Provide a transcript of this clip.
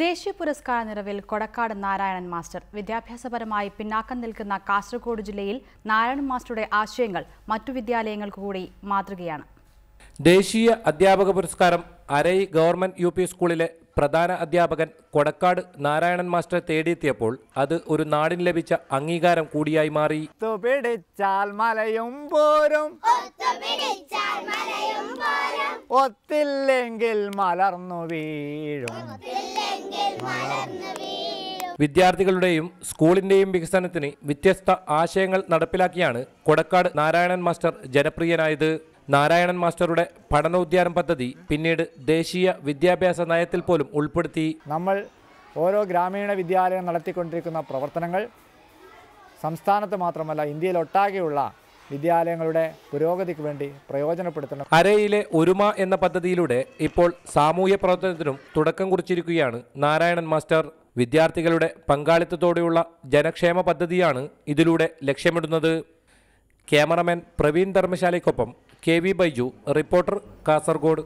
ദേശീയ പുരസ്കാര നിറവിൽ കൊടക്കാട് നാരായണൻ മാസ്റ്റർ. വിദ്യാഭ്യാസപരമായി പിന്നാക്കം നിൽക്കുന്ന കാസർഗോഡ് ജില്ലയിൽ നാരായണൻ മാസ്റ്ററുടെ ആശയങ്ങൾ മറ്റു വിദ്യാലയങ്ങൾക്ക് കൂടി മാതൃകയാണ്. ദേശീയ അധ്യാപക പുരസ്കാരം അരൈ ഗവൺമെന്റ് യു പി സ്കൂളിലെ പ്രധാന അധ്യാപകൻ കൊടക്കാട് നാരായണൻ മാസ്റ്റർ തേടിയെത്തിയപ്പോൾ അത് ഒരു നാടിന് ലഭിച്ച അംഗീകാരം കൂടിയായി മാറി. ഒത്തില്ലെങ്കിൽ മലർന്നു വീഴും. വിദ്യാർത്ഥികളുടെയും സ്കൂളിന്റെയും വികസനത്തിന് വ്യത്യസ്ത ആശയങ്ങൾ നടപ്പിലാക്കിയാണ് കൊടക്കാട് നാരായണൻ മാസ്റ്റർ ജനപ്രിയനായത്. നാരായണൻ മാസ്റ്ററുടെ പഠനോദ്യാനം പദ്ധതി പിന്നീട് ദേശീയ വിദ്യാഭ്യാസ നയത്തിൽ പോലും ഉൾപ്പെടുത്തി. നമ്മൾ ഓരോ ഗ്രാമീണ വിദ്യാലയം നടത്തിക്കൊണ്ടിരിക്കുന്ന പ്രവർത്തനങ്ങൾ സംസ്ഥാനത്ത് മാത്രമല്ല ഇന്ത്യയിലൊട്ടാകെയുള്ള വിദ്യാലയങ്ങളുടെ പുരോഗതിക്ക് വേണ്ടി പ്രയോജനപ്പെടുത്തണം. അരയിലെ ഒരുമ എന്ന പദ്ധതിയിലൂടെ ഇപ്പോൾ സാമൂഹ്യ പ്രവർത്തനത്തിനും തുടക്കം കുറിച്ചിരിക്കുകയാണ് നാരായണൻ മാസ്റ്റർ. വിദ്യാർത്ഥികളുടെ പങ്കാളിത്തത്തോടെയുള്ള ജനക്ഷേമ പദ്ധതിയാണ് ഇതിലൂടെ ലക്ഷ്യമിടുന്നത്. ക്യാമറമാൻ പ്രവീൺ ധർമ്മശാലയ്ക്കൊപ്പം KV ബൈജു, റിപ്പോർട്ടർ, കാസർഗോഡ്.